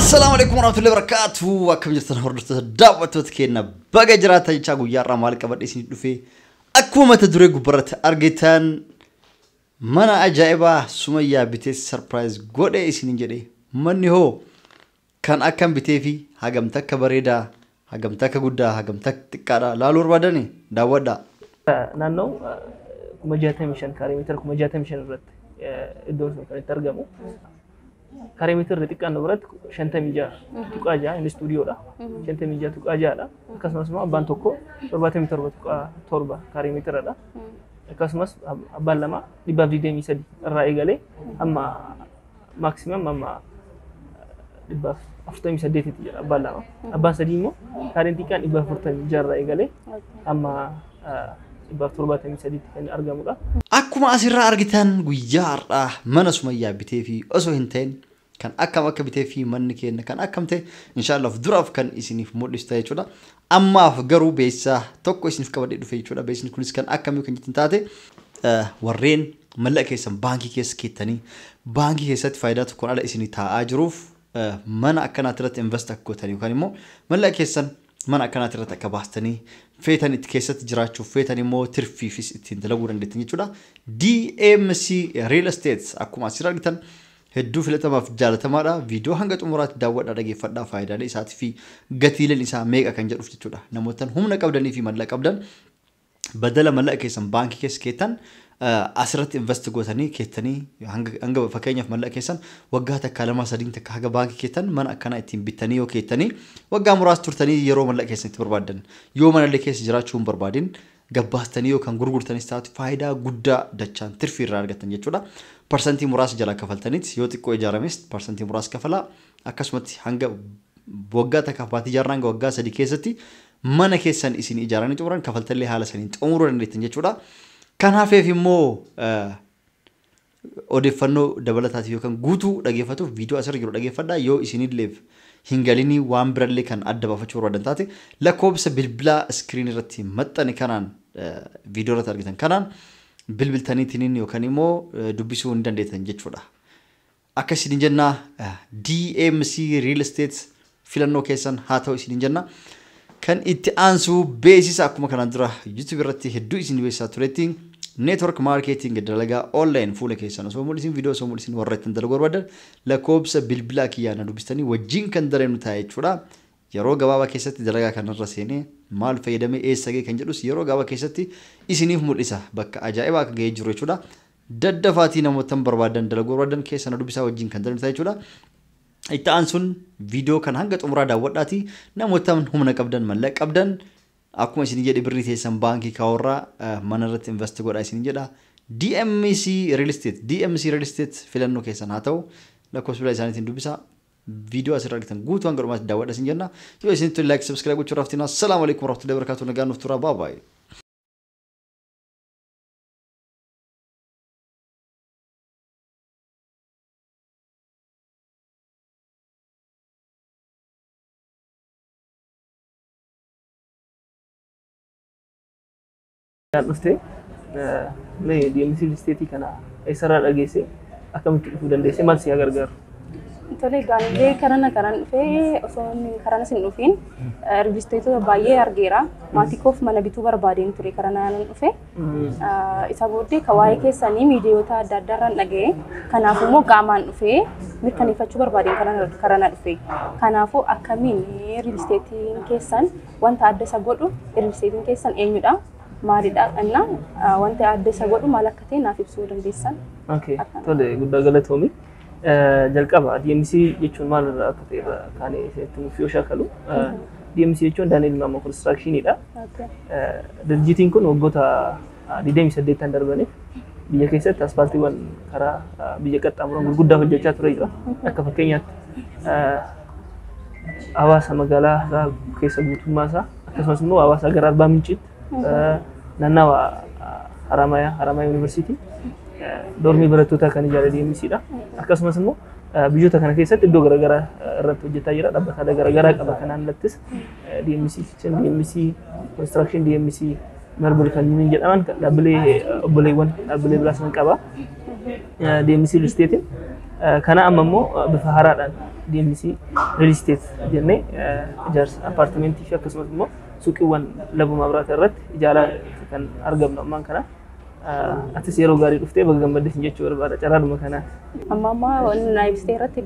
السلام عليكم ورحمة الله وبركاته. وكم جرتنا هردت دعوة تكينا بقى جراتها يشاقو يارا مالك أبدا إسني دفي أكو ما تدري قبرت أرجتان منا أجايبه سمية بتيس سربرايز قد إسني جري مني هو كان أكم بتيفي هجم تك بريدا هجم تك قدا هجم تك تكارا لالور بدني داودا نانو كمجاتها مشان كاريمتر كمجاتها مشان رت الدور كان ترجمه كاريمتر رتيك أنا برد شنطة ميجار تقاجا إن الاستوديو لا شنطة ميجار تقاجا لا كاسماس ما بانتوكو بربات متر بتوكا توربا كاريمتر لا كاسماس أبالما دباب دي ميسدي الرأي قالي أما ماكسيمم أما دباب أفتح ميسدي تيجي أبالما أبان سديمو كارينتي كان دباب فرتة ميجار رأي قالي أما دباب توربات ميسدي كان أرجمه لا أكو ما أسير أرجتان ويار من سمية بتيفي أسو هنتين كان أكم بتيفي من كين كان أكم تي إن شاء الله في ظرف كان إسني في مود لستاي شولا أما في جرو بيسا توكو إسني في كبر في شولا بيسني كل كان أكم يمكن جتنتاتي ورين ملأ كيسم بانكي كيس كيتني بانكي كيسات فايدة تكون على إسني تا أجروف من أكنا ترت إنفست كوتني وكان مو ملأ كيسن من أكنا ترت كباستني فيتني تكيسات جراتشو فيتني مو ترفي في ستين دلوقتي عندتني شولا DMC Real Estate أكو ما أسير أرجتان هدو فلتا ما في جالة تمارا فيديو هنگت أمورات داود أرجع فردا فايدة لي ساعات في قتيل الإنسان ميجا كان جرو في تجودا نموتن هم نكابدني في مدلك أبدن بدل ملأ كيسن بانك كيس كيتن أسرت إنفستيجوتني كيتني هنگ فكيني في ملأ كيسن وجهت كلامه سدين تكحج بانك كيتن من أكنا يتيم بتني وكيتني وجه مراس ترتني يروم ملأ كيسن تبربادن يوم أنا اللي كيس جرات شوم بربادين جبهتني وكان غرغر تاني ساعات فايدة جدا دچان ترفير رارجتن يجودا persentii muraasa jala kafaltanit yoo xiqqoo ijaarames persentii muraasa kafala akkasumatti hanga waggaa takka baati ijaarran waggaa sadii keessatti mana keessan isin ijaaranii xumuran kafaltallee haala saniin xumuruu dandeettan jechuudha. Kanaafeef immoo odeeffannoo dabalataatiif yookaan guutuu dhageeffatuuf viidiyoo asirra jiru dhageeffadhaa yoo isinilleef hin galinii waan birallee kan adda baafachuu barbaadan taate lakkoobsa bilbilaa iskiriin irratti maxxane kanaan viidiyoo irratti argitan kanaan bilbiltaniitiin yookaan immoo dubbisuu hin dandeettan jechuudha. Akka isin jenna DMC Real Estate filannoo keessan haa ta'u isin jenna kan itti aansu beeksisa akkuma kanaan dura YouTube irratti hedduu isin beeksisaa turetti network marketing dalagaa online fuula keessan osoo mul'isin viidiyoo osoo mul'isin warra ittiin dalaguu barbaadan lakkoobsa bilbilaa kiyyaana dubbistanii wajjin kan dareemnu ta'a jechuudha. yeroo gabaabaa keessatti dalagaa kanarra seenee maal fayyadamee eessa ga'e kan jedhus yeroo gabaabaa keessatti isiniif mul'isa bakka ajaa'ibaa akka ga'ee jiru jechuudha. Daddafaatii namootan barbaadan dalaguu barbaadan keessana dubbisaa wajjin kan dareemnu ta'a jechuudha. Itti aansuun viidiyoo kan hanga xumuraa daawwadhaati namootan humna qabdan mallaqa qabdan akkuma isin jedhe birrii teessan baankii kaawwarraa mana irratti invest godhaa isin jedha. DMC Real Estate filannoo keessan haa ta'u lakkoofsa bilbilaa isaaniitiin dubbisaa. فيديو أسرع جدا قوت وانقر ما تداول أسنجنا يو إسنتو لايك سبسكرايب وتشرفتنا السلام عليكم ورحمة الله وبركاته نقال نفترا باي نفتي ليه دي مثل استيتي كنا إسرار أجيسي أكمل تقولن ديسي مال سيا غرغر Tole gaanillee karan fee osoo karan sin dhufin registeetu baay'ee argeera maatikoof mana bituu barbaadeen ture karanaan dhufe isa booddee kawaayee keessanii miidiyoota adda addaarraan dhaga'e kanaafuu immoo qaamaan dhufe mirkaneeffachuu barbaadeen karana dhufe kanaafuu akkamiin registeetiin keessan wanta adda isa godhu registeetiin keessan eenyudha maalidha anna wanta adda isa godhu maal akka ta'e naaf ibsuu dandeessan. Okay tole guddaa galatoomi. jalqaba DMC jechuun maal irraa akka ta'e kan isin fi shakalu DMC jechuun Daniel Mama Construction dha. Dirjitiin kun waggoota 28 darbaniif biyya keessatti asfaaltiiwwan karaa biyya qaxxaamuran gurguddaa hojjechaa ture jira. Akka fakkeenyaatti Hawaasa magaalaa keessa guutummaa isaa akkasumas immoo Hawaasa gara Arbaa Minciitti naannawa Haramaya University dormii barattoota kan ijaaree DMC dha. Akkasumas immoo biyyoota kana keessatti iddoo garaagaraa irratti hojjetaa jira. Dhaabbata garaagaraa qaba kanaan lattis DMC Kitchen, DMC Construction, DMC Marble kan jedhaman dhaabbilee obboleewwan dhaabbilee biraas qaba. DMC Real Estate Kana amma immoo bifa haaraadhaan DMC real estate jennee ijaarsa appartamentii fi akkasumas immoo suuqiiwwan lafa mabiraatii irratti ijaaraa kan argamnu ammaan kana. Atis yeroo gaarii dhuftee baga gammadde jechuu barbaada caraadhuma kanaa. Amma na ibsitee irratti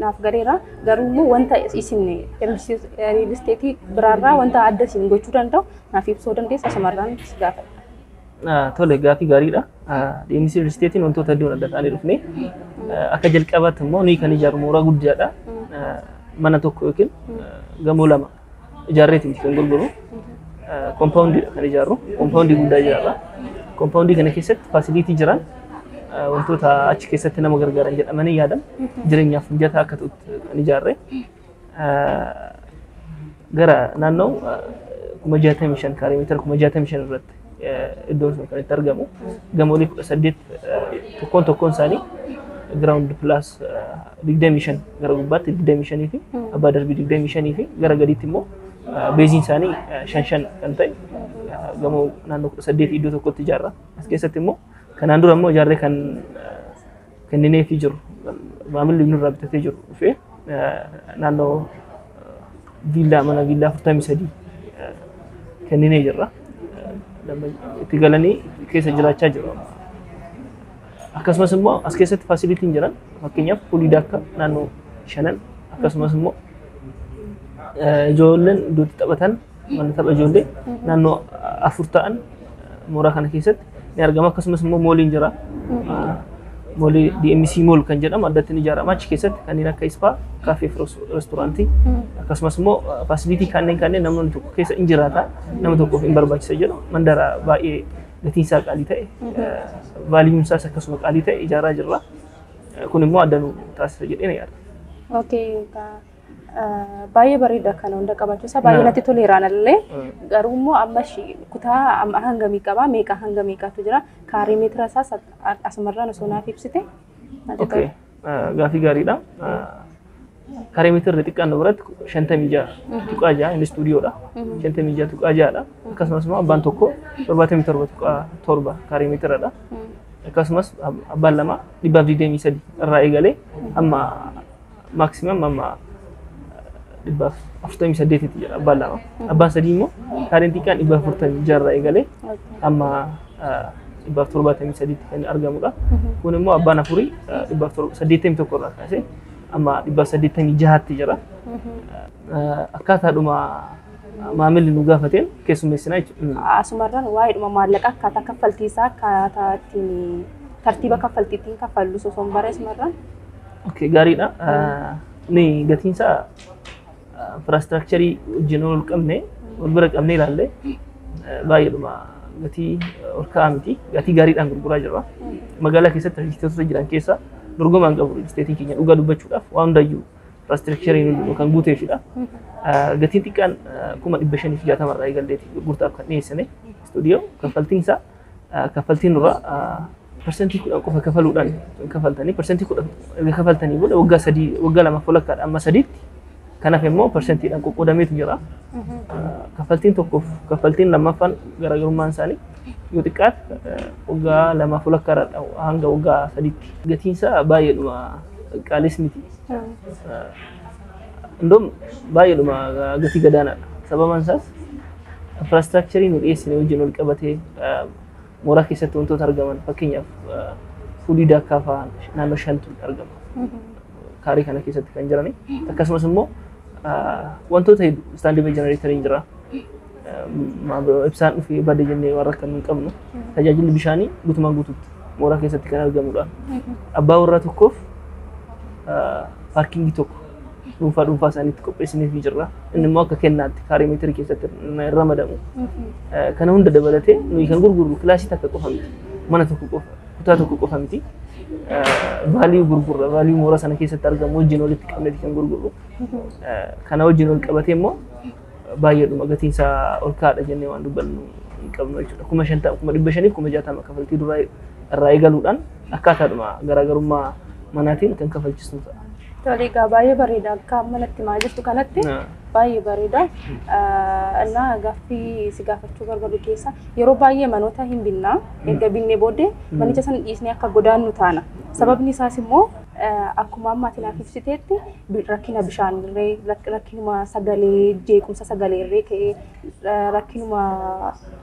naaf galeera. Garuu wanta isin real estate biraarraa wanta adda isin gochuu danda'u naaf ibsuu dandeessa shamarran gaafadha. Tole gaafii gaariidha. DMC real estate wantoota hedduun adda ta'anii dhufne akka jalqabaatti immoo ni kan ijaaru mooraa guddaadha. Mana tokko yookiin gamoo lama ijaarreetiin kan gurguru. Compoundii kan ijaaru. Compoundii guddaa ijaarra. Compoundii kana keessatti facility jiran wantoota achi keessatti nama gargaaran jedhamanii yaadan jireenyaaf mijataa akka ta'utti kan ijaarre. Gara naannoo 65 kaarii meetira 65 irratti iddoon sun kan itti argamu. Gamoolee 18 tokkoon isaanii ground plus 25 gara gubbaatti 25 fi abbaa darbii 25 fi gara gadiitti immoo beeziin isaanii 5 kan ta'e gamoo naannoo 18 iddoo tokkotti ijaarra. As keessatti immoo kanaan dura immoo ijaarree kan kennineefii jiru maamilli nurraa bitatee jiru dhufee naannoo viillaa mana viillaa 43 kenninee jirra. Itti galanii keessa jiraachaa jiru. Akkasumas immoo as keessatti faasilitiin jiran fakkeenyaaf puulii daakka naannoo 5 akkasumas immoo ijoolleen iddootti taphatan mana tapha ijoollee naannoo 4 ta'an mooraa kana keessatti ni argama. Akkasumas immoo mooliin jira. Moolii DMC Mall kan jedhamu addatti ni ijaarama. Achi keessatti kanneen akka spa, kaafee fi reestooraantii akkasumas immoo faasilitii kanneen namni tokko keessa hin jiraata nama tokkoof hin barbaachisa jedhu mandara baay'ee gatiin isaa qaalii ta'e vaaliyuun isaas akkasuma qaalii ta'e ijaaraa jirra. Kun immoo adda nu taasisa jedhee na yaada. Okay. Baay'ee bareeda kana hunda qabaachuusaa baay'ee natti toleeraan illee garuu immoo amma kutaa hangamii qaba meeqa hanga meeqatu jira kaarii meetira isaas asumarraan osoo naaf ibsite. Okay. Gaafii gaariidha. Kaarii meetira xiqqaan biratti 56 tuqaa 6 inni stuudiyoodha. 56 tuqaa 6dha. Akkasumas immoo abbaan tokko 77 tuqaa 7 kaarii meetiradha. Akkasumas abbaan lama 123 irraa eegalee amma maximum amma 48 jira abbaan lama. Abbaan sadii immoo kaariin xiqqaan 446 irraa eegalee amma 173 kan argamudha. Kun immoo abbaan afurii 181 irraa kaasee amma 186 jira. Akkaataadhuma maamilli nu gaafateen keessummeessinaa jechuudha. Asumarraan waa'eedhuma maallaqa akkaataa kaffaltiisaa akkaataa ittiin tartiiba kaffaltiitiin kaffallu osoo hin baree asumarraan. Okay, gaariidha. Ni gatiinsaa infraastiraakcharii wajjin ol qabne wal bira qabnee ilaalle baay'eedhuma gatii ol ka'aa miti. Gatii gaariidhaan gurguraa jirra. Magaalaa keessatti riisteetota jiran keessaa dorgomaan qabu riisteetiin keenya dhugaa dubbachuudhaaf waan hundayyuu infraastiraakcharii kan guuteefidha. Gatiin xiqqaan 560 irraa eegalleeti gurgurtaaf kan dhiyeessine istuudiyoo kaffaltiinsaa kaffaltiin irraa persentii 10 qofa kafaluudhaan kaffaltanii persentii 10 erga kaffaltanii booda waggaa 2 walakkaadha amma 3tti kanaaf immoo persentiidhaan qoqqoodameetu jira. Kaffaltiin tokkoof kaffaltiin lammaffaan garaagarummaan isaanii yoo xiqqaate waggaa 2 walakkaadha hanga waggaa 3tti. Gatiinsaa baay'eedhuma qaalis miti. Indoom baay'eedhuma gatii gadaanaadha. Sababaan isaas infraastiraakcharii nu dhiyeessine wajjin ol qabatee mooraa keessatti wantoota argaman fakkeenyaaf fuulii daakkaa fa'aa naannoo 5tu argama. Kaarii kana keessatti kan jirani. Akkasumas immoo wantoota hedduu istaandii jenereeteriin jira. Ibsaan dhufee badde jennee warra kan hin qabnu. Tajaajilli bishaanii guutumaan guutuutti mooraa keessatti kan argamudha. Abbaa warraa tokkoof paarkingii tokko dhuunfaa isaaniitti qopheessineefii jirra. Inni immoo akka kennaatti kaarii meetirii keessatti ramadamu. Kana hunda dabalatee nuyi kan gurgurru kilaasii takka qofa miti. Mana tokko qofa, kutaa tokko qofa miti. Vaaliyuu gurgurra. Vaaliyuu mooraa sana keessatti argamu wajjin walitti qabneeti kan gurgurru. Kana wajjin ol qabatee immoo baay'eedhuma gatiinsaa ol kaadha jennee waan dubbannu hin qabnu jechuudha. 500, 500, 60 kaffaltii duraa irraa eegaluudhaan akkaataadhuma garaagarummaa manaatiin kan kaffalchiisnu ta'a. Tole egaa baay'ee bareeda akka manatti maa jirtu kanatti baay'ee bareeda. Innaa gaaffii si gaafachuu barbaadu keessa yeroo baay'ee manoota hin binnaa erga binnee booddee manicha san dhiisnee akka godaannu taana. Sababni isaas immoo akkuma ammaatiin naaf ibsiteetti rakkina bishaanirree rakkinuma sagalee jeequmsa sagaleerree ka'ee rakkinuma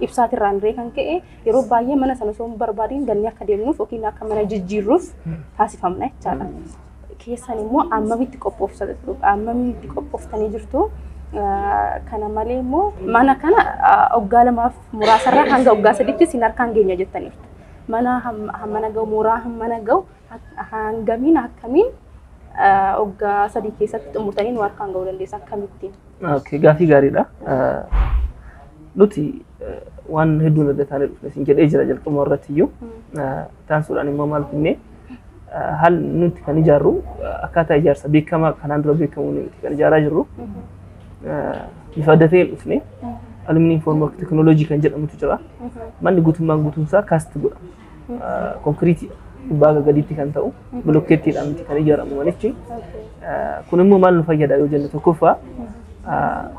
ibsaatirraanirree kan ka'e yeroo baay'ee mana sana osoo hin barbaadiin gannee akka deemnuuf yookiin akka mana jijjiirruuf taasifamna jechaadha. Keessan immoo ammamitti qophooftanii jirtu. Kana malee immoo mana kana waggaa lamaaf muraasarraa hanga waggaa sadiitti sin harkaan geenya jettaniirtu. Mana hammana ga'u mooraa hammana ga'u hangamiin akkamiin waggaa sadii keessatti xumurtanii nu harkaan ga'uu dandeessa akkamittiin? Gaaffii gaariidha. Nuti waan hedduun adda taanee dhufne siin jedhee jira jalqabuma irratti iyyuu taansuudhaan immoo maal finnee haal nuti kan ijaarru akkaataa ijaarsa beekamaa kanaan dura beekamu nuti kan ijaaraa jirru bifa adda ta'een dhufne aluminium formwork teknooloojii kan jedhamutu jira. Manni guutummaan guutuunsaa kaasti godhama. Konkiriitii gubbaa gadiitti kan ta'u bilokkeettiidhaan kan ijaaramu manichi. Kun immoo maal nu fayyada yoo jenne tokkoffaa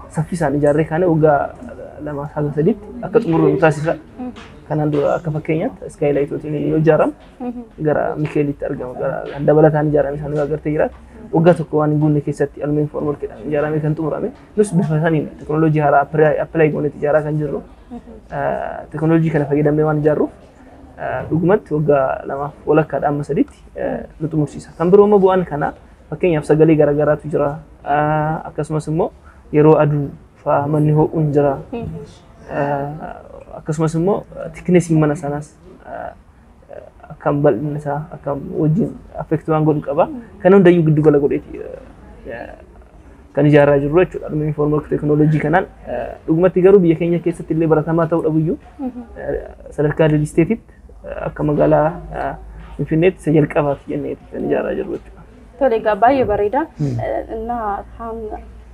saffisaan ijaarree kaanee waggaa lama haga sadiitti akka xumurru nu taasisa. Kanaan dura akka fakkeenyaatti iskaayilaayitootiin yoo ijaaramu gara Mikeelitti argama. Gara dabalataan ijaarame isaan agartee jiraatu. Waggaa tokko waan hin guunne keessatti aluminium formworkidhaan ijaaramee kan xumurame. Nus bifa saniin teknooloojii haaraa appilaayi goonetti ijaaraa kan jirru. Teknooloojii kana fayyadamnee waan ijaarruuf dhugumatti waggaa lamaaf walakkaadhaan amma sadiitti nu xumursiisa. Kan biroo immoo bu'aan kana fakkeenyaaf sagalee garaagaraatu jira. Akkasumas immoo yeroo aduu fa'aa manni ho'uun jira. Akkasumas immoo tikneesiin mana sanaas akkam bal'inni isaa akkam wajjin affeektii waan godhu qaba. Kan hundayyuu giddu gala godheeti kan ijaaraa jirru jechuudha. Aluminium formwork teknooloojii kanaan dhugumatti garuu biyya keenya keessatti illee baratamaa ta'uu dhabuyyuu sadarkaa riil isteetitti akka magaalaa Finfinneetti isa jalqabaati jennee kan ijaaraa jirru jechuudha. Tole egaa baay'ee bareeda.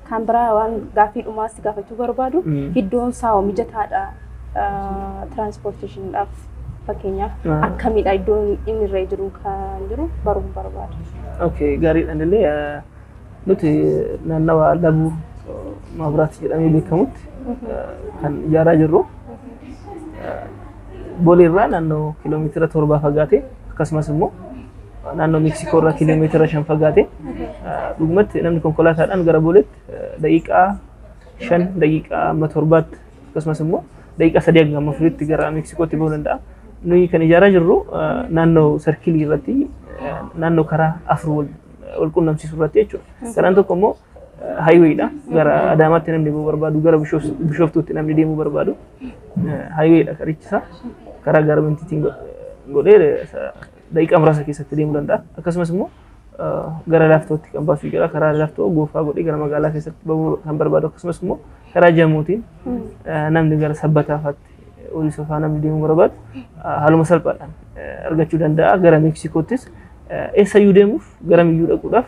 Kan biraa waan gaaffii dhumaas gaafachuu barbaadu iddoon isaa mijataadha tiraanspoorteeshiniidhaaf fakkeenyaaf akkamiidha iddoon inni irra jiru kan jiru baruun barbaadu. Gaariidhaan illee nuti naannawa Labuu Maabiraat jedhamee beekamutti kan ijaaraa jirru. Boolee irraa naannoo kiiloomeetira 7 fagaatee akkasumas immoo naannoo Meeksikoo irraa kiiloomeetira 5 fagaatee dhugumatti namni konkolaataadhaan gara Booleetti daqiiqaa 5 daqiiqaa 7tti akkasumas immoo daqiiqaa 3 hanga 4tti gara Meeksikootti bahuu danda'a. Nuyi kan ijaaraa jirru naannoo sarkilii irratti naannoo karaa 4 wal quunnamsiisuu irratti jechuudha. Karaan tokko immoo haayiweedha. Gara Adaamaatti namni deemuu barbaadu gara Bishooftuutti namni deemuu barbaadu haayiweedha karichisa. Karaa gaarmentiitiin godhee daqiiqaa muraasa keessatti deemuu danda'a. Akkasumas immoo gara Laaftootti kan baasu jira. Karaa Laaftoo Goofaa godhee gara magaalaa keessatti bahuu kan barbaadu. Akkasumas immoo karaa Jamuutiin namni gara Sabbataafaatti Ooliso fa'aa namni deemuu barbaadu haaluma salphaadhaan argachuu danda'a. Gara Meeksikoottis eessayyuu deemuuf gara miyyuu dhaquudhaaf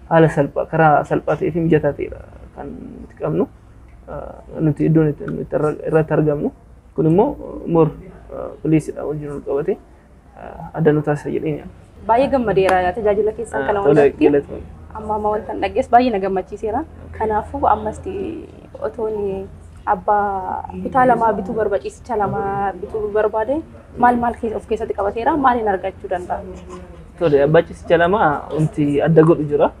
haala salphaa karaa salphaa ta'ee fi mijataa ta'edha kan nuti qabnu. Nuti iddoon irratti argamnu. Kun immoo moor pileesidha wajjin wal qabate adda nu taasisa jedhee nyaata. Baay'ee gammadeera tajaajila keessan kana walitti. Amma wanta dhagees baay'ee na gammachiiseera. Kanaafuu ammas otoon abbaa kutaa lamaa bituu barbaachisicha lama bituu barbaade maal of keessatti qabateera maaliin argachuu danda'a? Tole barbaachisicha lama wanti adda godhu jira.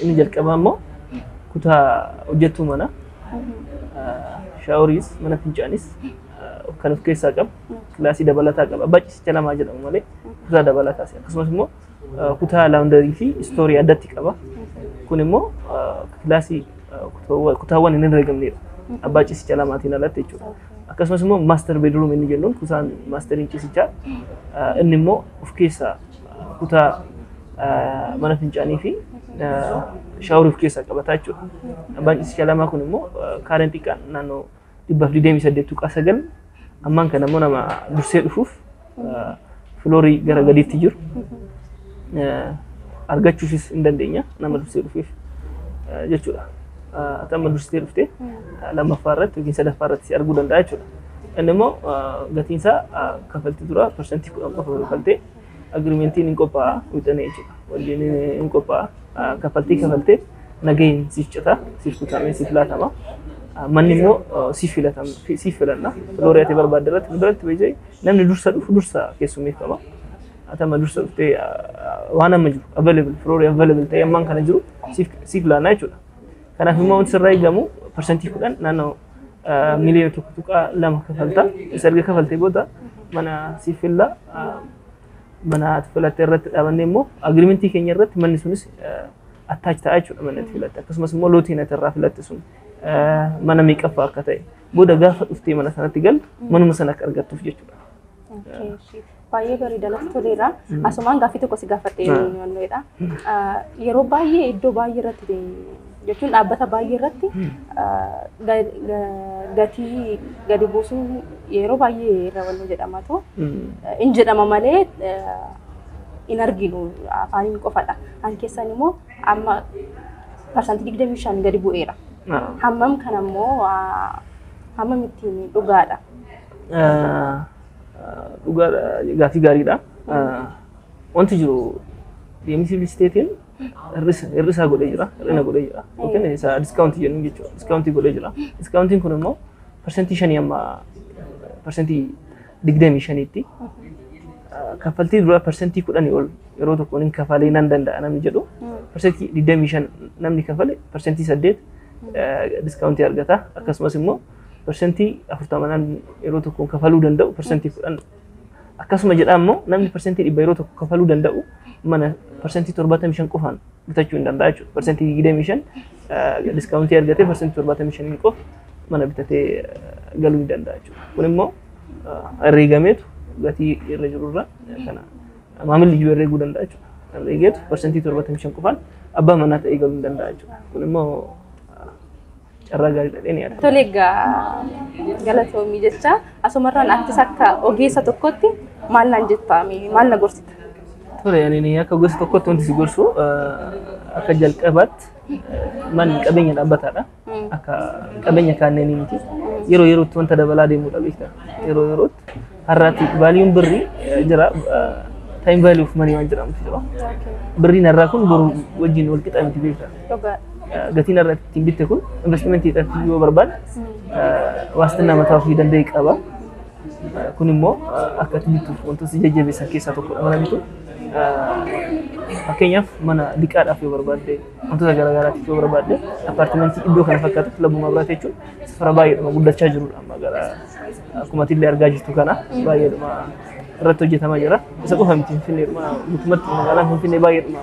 Inni jalqabaa immoo kutaa hojjettuu mana shaaworiis mana fincaanis kan of keessaa qabu kilaasii dabalataa qaba. Barbaachisicha lama jedhamu malee kutaa dabalataas akkasumas immoo kutaa laawundarii fi istoorii addatti qaba. Kun immoo kilaasii kutaawwan hin herreegamnedha. Barbaachisicha lamaatiin alatti jechuudha. Akkasumas immoo maaster beedruum inni jennuun kutaan maasteriin ciisichaa inni immoo of keessaa kutaa mana fincaanii fi shaaworii of keessaa qabataa jechuudha. Barbaachisicha lamaa kun immoo kaareen xiqqaan naannoo 228.9 ammaan kana immoo nama dursee dhufuuf filoorii gara gadiitti jiru argachuufis hin dandeenya nama dursee dhufuuf jechuudha. Atama dursee dhuftee lammaffaa irratti yookiin sadaffaa irratti si arguu danda'a jechuudha. Inni immoo gatiin isaa kaffaltii dura persentii 10 qofa kaffaltee agiriimentiin hin qophaa'a wixanee jechuudha. Waliin hin qophaa'a kaffaltii kaffaltee nagayin siif cita siif kutamee siif laatama manni immoo siif filanna floorii ati barbaadde irratti biratti beejee namni dursa dhufu dursa keessummeeffama atama dursa dhuftee waan amma jiru available floorii available ta'e ammaan kana jiru siif laannaa jechuudha kanaaf immoo wanti sirraa eegamu parsantii 10 naannoo miliyoona tokko tuqaa lama kafalta isa erga kafaltee booda mana siif filla mana ati filatte irratti dhaabannee immoo agriimentii keenya irratti manni sunis attach ta'a jechuudha manni ati filatte akkasumas immoo lootiin ati irraa filatte sun mana miiqaffaa akka ta'e booda gaafa dhuftee mana sanatti galtu manuma sana akka argattuuf jechuudha. Baay'ee bareeda natti toleera. Asumaan gaaffii tokko si gaafadhee wannoodha. Yeroo baay'ee iddoo baay'ee irratti jechuun dhaabbata baay'ee irratti gatii gadi buusuu yeroo baay'ee irra wannoo jedhama ta'u in jedhama malee in arginu afaaniin qofadha. An keessan immoo amma parsantii 25 gadi bu'eera. Hammam kana immoo hammam ittiin dhugaadha. Dhugaadha gaaffii gaariidha. Wanti jiru DMC Statein hir'isaa godhee jira, hir'ina godhee jira. Yookiin isa diskaawuntii jennu jechuudha. Diskaawuntii godhee jira. Diskaawuntiin kun immoo parsantii 5 amma parsantii 25tti kaffaltii dura parsantii 10 ol yeroo tokko inni kafalee nan danda'a namni jedhu parsantii 25 namni kafale parsantii 8 diskaawuntii argata. Akkasumas immoo parsantii 40 yeroo tokko kafaluu danda'u parsantii 10 akkasuma jedha immoo namni parsantii 100 yeroo tokko kafaluu danda'u mana parsantii 75 qofaan bitachuu hin danda'a jechuudha. Parsantii 25 diskaawuntii argatee parsantii 75 qof mana bitatee galuu hin danda'a jechuudha. Kun immoo herreegameetu gatii irra jirurra kana maamilli iyyuu herreeguu danda'a jechuudha. Herreegeetu parsantii 75 qofaan abbaa manaa ta'ee galuu hin danda'a jechuudha. Kun immoo carraa gaariidha jedhee ni yaada. Tole egaa galatoomii jecha asumarraan akkas akka ogeessa tokkotti maal naan jettaa maal na gorsita? Tole ani akka ogeessa tokkotti wanti si gorsu akka jalqabaatti manni qabeenya dhaabbataadha. Akka qabeenya kaanneenii miti. Yeroo yerootti wanta dabalaa deemuudha beektaa. Yeroo yerootti har'aatti vaaliyuun birrii jira. Time value of money waan jedhamu jira. Birriin har'aa kun boru wajjin wal qixa miti beektaa. Gatiin irratti ittiin bitte kun investimentii irratti yoo barbaade waastinaa mataa ofii danda'e qaba. Kun immoo akka itti bittuuf wantoota jajjabeessan keessaa tokkodha mana bituun. Fakkeenyaaf mana liqaadhaaf yoo barbaadde wantoota garaagaraatiif yoo barbaadde appaartimentii iddoo kana fakkaatu labbuma biraate jechuun safara baay'eedhuma guddachaa jirudha amma gara akkuma illee argaa jirtu kana baay'eedhuma irratti hojjetamaa jira. Isa qofa miti Finfinneedhuma guutumatti magaalaan Finfinnee baay'eedhuma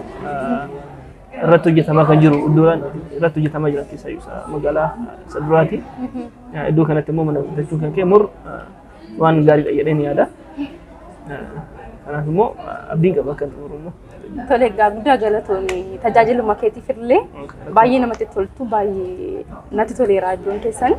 irratti hojjetamaa kan jiru iddoon irratti hojjetamaa jira keessaa isa magaalaa isa duraati. Iddoo kanatti immoo mana bitachuun kan ka'e mur waan gaariidha jedhee ni yaada. Kanaaf immoo abdiin qaba kan xumurummoo. Tole egaa guddaa galatoomii tajaajiluma keetiif illee baay'ee namatti toltu baay'ee natti toleera iddoon keessan.